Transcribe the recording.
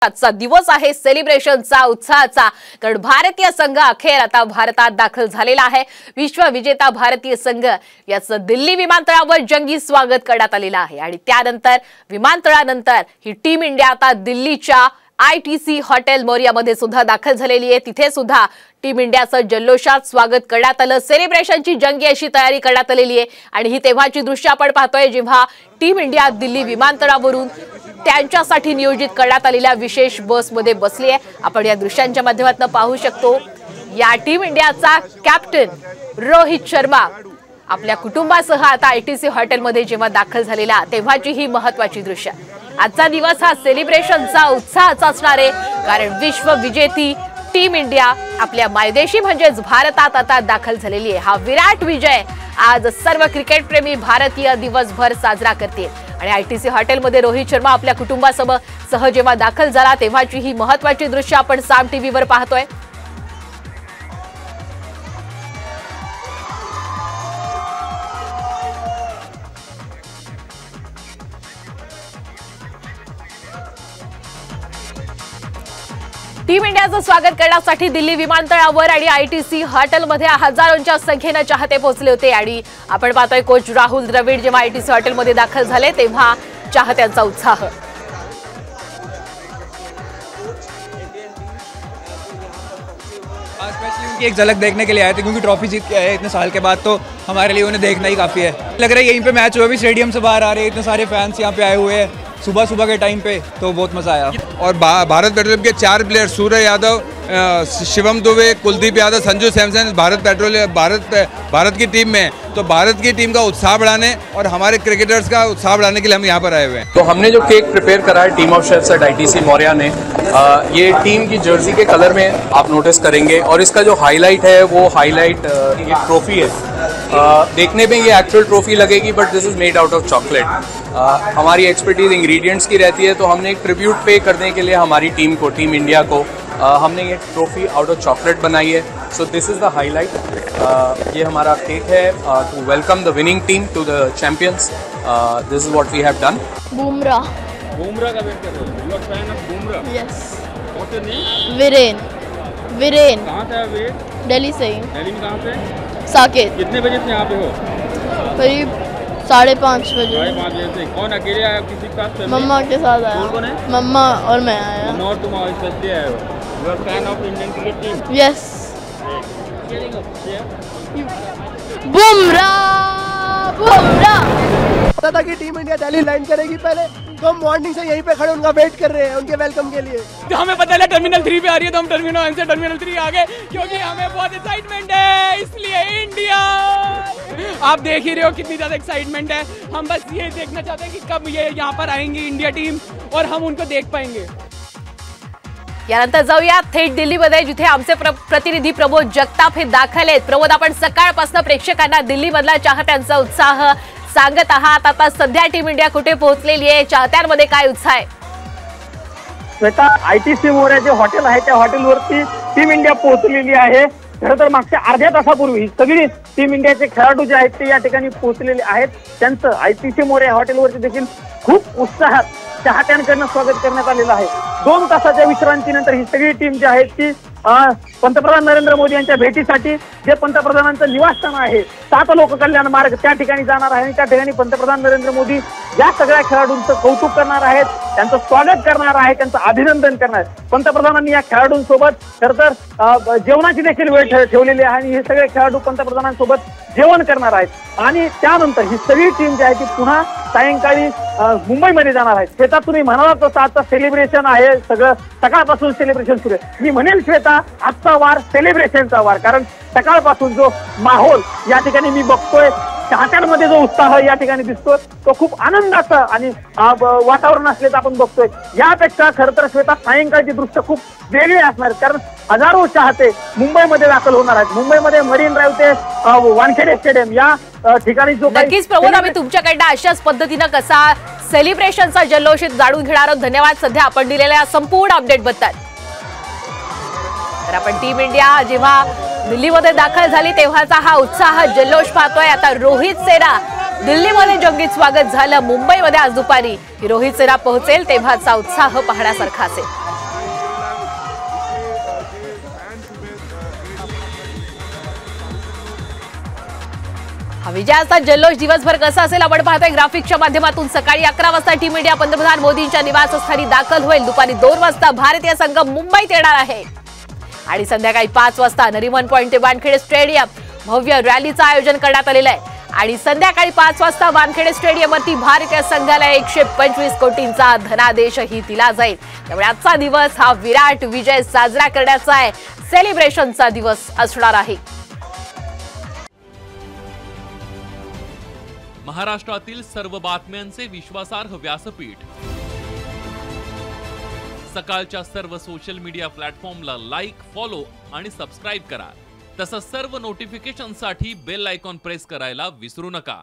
आजचा दिवस आहे सेलिब्रेशनचा, उत्साहाचा, कारण भारतीय संघ अखेर आता भारतात दाखल झालेला आहे। विश्वविजेता भारतीय संघ याचं दिल्ली विमानतळावर जंगी स्वागत करण्यात आलेलं आहे आणि त्यानंतर विमानतळानंतर ही टीम इंडिया आता दिल्लीच्या ITC हॉटेल मोरियामध्ये सुद्धा दाखल झालेली आहे। तिथे सुद्धा टीम इंडियाचं जल्लोषात स्वागत करण्यात आलं। सेलिब्रेशनची जंगी अशी तयारी करण्यात आलेली आहे आणि ही तेव्हाची दृश्य आपण पाहतोय जेव्हा टीम इंडिया दिल्ली विमानतळावरून त्यांच्यासाठी नियोजित करण्यात आलेल्या विशेष बसमध्ये बसली आहे। आपण या दृश्यांच्या माध्यमातून पाहू शकतो या टीम इंडियाचा कॅप्टन रोहित शर्मा आपल्या कुटुंबासह आता ITC हॉटेलमध्ये जेव्हा दाखल झालेला तेव्हाची ही महत्त्वाची दृश्य। आजचा दिवस हा सेलिब्रेशनचा, उत्साहाचा असणार आहे, कारण विश्वविजेती टीम इंडिया आपल्या मायदेशी म्हणजेच भारतात आता दाखल झालेली आहे। हा विराट विजय आज सर्व क्रिकेटप्रेमी भारतीय दिवसभर साजरा करतील आणि ITC हॉटेलमध्ये रोहित शर्मा आपल्या कुटुंबासह जेव्हा दाखल झाला तेव्हाची ही महत्त्वाची दृश्य आपण साम टीव्हीवर पाहतोय। टीम इंडियाचं स्वागत करण्यासाठी दिल्ली विमानतळावर आणि ITC हॉटेलमध्ये हजारोंच्या संख्येने चाहते पोहोचले होते आणि आपण पाहतोय कोच राहुल द्रविड जेव्हा ITC हॉटेलमध्ये दाखल झाले तेव्हा चाहत्यांचा उत्साह। स्पेशली उनकी एक झलक देखने के लिए आए थे, क्योंकि ट्रॉफी जीत के आए इतने साल के बाद, तो हमारे लिए उन्हें देखना ही काफ़ी है। लग रहा है यहीं पे मैच हुआ भी, स्टेडियम से बाहर आ रहे हैं, इतने सारे फैंस यहाँ पे आए हुए हैं सुबह सुबह के टाइम पे, तो बहुत मज़ा आया। और भारत पेट्रोलियम के 4 प्लेयर सूर्य यादव, शिवम दुबे, कुलदीप यादव, संजू सैमसन भारत की टीम में, तो भारत की टीम का उत्साह बढ़ाने और हमारे क्रिकेटर्स का उत्साह बढ़ाने के लिए हम यहाँ पर आए हुए हैं। तो हमने जो केक प्रिपेयर करा है team of chefs at ITC Maurya ने, ये टीम की जर्सी के कलर में आप नोटिस करेंगे और इसका जो हाईलाइट है वो हाईलाइट ये ट्रॉफी है। देखने में ये एक्चुअल ट्रॉफी लगेगी but this is made out of chocolate. हमारी एक्सपर्टीज इंग्रेडिएंट्स की रहती है, तो हमने एक ट्रिब्यूट पे करने के लिए हमारी टीम को, टीम इंडिया को, हमने ये ट्रॉफी आउट ऑफ चॉकलेट बनाई है। So this is the highlight. ये हमारा केक है to welcome the winning team to the champions. This is what we have done. Bumrah का वेट कर रहे हो? You are fan of Bumrah? Yes. What's your name? Viren. कहाँ से है वेट? दिल्ली से ही। दिल्ली में कहाँ से? साकेत। कितने बजे से यहाँ पे हो? करीब 5:30 बजे। 5:30 बजे से। कौन अकेले आया, किसी के साथ? मम्मा के साथ आया। कौन है? मम्मा और मैं आया। मम्मा और तुम स्पेशली आए हो? You are fan of Indian cricket team? Yes. Bumrah पता था कि टीम इंडिया दिल्ली लैंड करेगी पहले, तो हम मॉर्निंग से यहीं पे खड़े उनका वेट कर रहे हैं उनके वेलकम के लिए। तो हमें पता चला टर्मिनल 3 पे आ रही है, तो हम टर्मिनल 1 से टर्मिनल 3 आ गए, क्योंकि हमें बहुत एक्साइटमेंट है, इसलिए इंडिया। आप देख ही रहे हो कितनी ज़्यादा एक्साइटमेंट है। हम बस ये देखना चाहते हैं कि कब ये यहाँ पर आएंगी इंडिया टीम और हम उनको देख पाएंगे। यानंतर जाऊया थेट दिल्लीमध्ये, जिथे आमचे प्रतिनिधी प्रमोद जगताप हे दाखल आहेत। प्रमोद, आपण सकाळपासून प्रेक्षकांना दिल्लीमधल्या चाहत्यांचा उत्साह सांगत आहात। आता सध्या टीम इंडिया कुठे पोहोचलेली आहे, चाहत्यांमध्ये काय उत्साह आहे? श्वेता, ITC मोरिया जे हॉटेल आहे त्या हॉटेलवरती टीम इंडिया पोहोचलेली आहे। खरं तर मागच्या अर्ध्या तासापूर्वी सगळी टीम इंडियाचे खेळाडू जे आहेत ते या ठिकाणी पोहोचलेले आहेत। त्यांचं ITC मोरिया हॉटेलवरती देखील खूप उत्साहात चाहत्यांकडून स्वागत करण्यात आलेलं आहे। 2 तासाच्या विश्रांतीनंतर ही सगळी टीम जी आहे ती पंतप्रधान नरेंद्र मोदी यांच्या भेटीसाठी, जे पंतप्रधानांचं निवासस्थान आहे 7 लोक कल्याण मार्ग, त्या ठिकाणी जाणार आहे आणि त्या ठिकाणी पंतप्रधान नरेंद्र मोदी या सगळ्या खेळाडूंचं कौतुक करणार आहेत, त्यांचं स्वागत करणार आहे, त्यांचं अभिनंदन करणार आहे। पंतप्रधानांनी या खेळाडूंसोबत खरं तर जेवणाची देखील वेळ ठेवलेली आहे आणि हे सगळे खेळाडू पंतप्रधानांसोबत जेवण करणार आहेत आणि त्यानंतर ही सगळी टीम जी आहे ती पुन्हा सायंकाळी मुंबईमध्ये जाणार आहे। श्वेता, तुम्ही म्हणाला तसं आता सेलिब्रेशन आहे, सगळं सकाळपासून सेलिब्रेशन सुरू आहे। मी म्हणेल श्वेता, आजचा वार सेलिब्रेशनचा वार, कारण सकाळपासून जो माहोल या ठिकाणी मी बघतोय, चाहत्यांमध्ये जो उत्साह या ठिकाणी दिसतोय तो खूप आनंदाचा आणि वातावरण असल्याचं आपण बघतोय। यापेक्षा खरं तर श्वेता सायंकाळची दृश्य खूप वेगळी असणार, कारण हजारो चाहते मुंबईमध्ये दाखल होणार आहेत। मुंबईमध्ये मरीन ड्राईव्ह ते वानखेडे स्टेडियम या ठिकाणी जो नक्कीच प्रमोद, आम्ही तुमच्याकडनं अशाच पद्धतीनं कसा सेलिब्रेशनचा जल्लोष जाणून घेणार आहोत। धन्यवाद सध्या आपण दिलेल्या संपूर्ण अपडेट बद्दल। तर आपण टीम इंडिया जेव्हा दिल्लीमध्ये दाखल झाली तेव्हाचा हा उत्साह जल्लोष पाहतोय। आता रोहित सेना दिल्लीमध्ये जंगीत स्वागत झालं। मुंबईमध्ये आज दुपारी रोहित सेना पोहोचेल तेव्हाचा उत्साह पाहण्यासारखा असेल। हा विजयाचा जल्लोष दिवसभर कसा असेल आपण पाहतोय ग्राफिक्सच्या माध्यमातून। सकाळी 11 वाजता टीम इंडिया पंतप्रधान मोदींच्या निवासस्थानी दाखल होईल। दुपारी 2 वाजता भारतीय संघ मुंबईत येणार आहे आणि संध्याकाळी 5 वाजता नरिमन पॉइंट ते वानखेडे स्टेडियम भव्य रॅलीचं आयोजन करण्यात आलेलं आहे आणि संध्याकाळी 5 वाजता वानखेडे स्टेडियमवरती भारतीय संघाला 125 कोटींचा धनादेशही दिला जाईल। त्यामुळे आजचा दिवस हा विराट विजय साजरा करण्याचा आहे, सेलिब्रेशनचा दिवस असणार आहे। महाराष्ट्रातील सर्व बातम्यांचे विश्वासार्ह व्यासपीठ, सकाळच्या सर्व सोशल मीडिया प्लॅटफॉर्मला लाईक, फॉलो आणि सबस्क्राईब करा। तसंच सर्व नोटिफिकेशनसाठी बेल आयकॉन प्रेस करायला विसरू नका।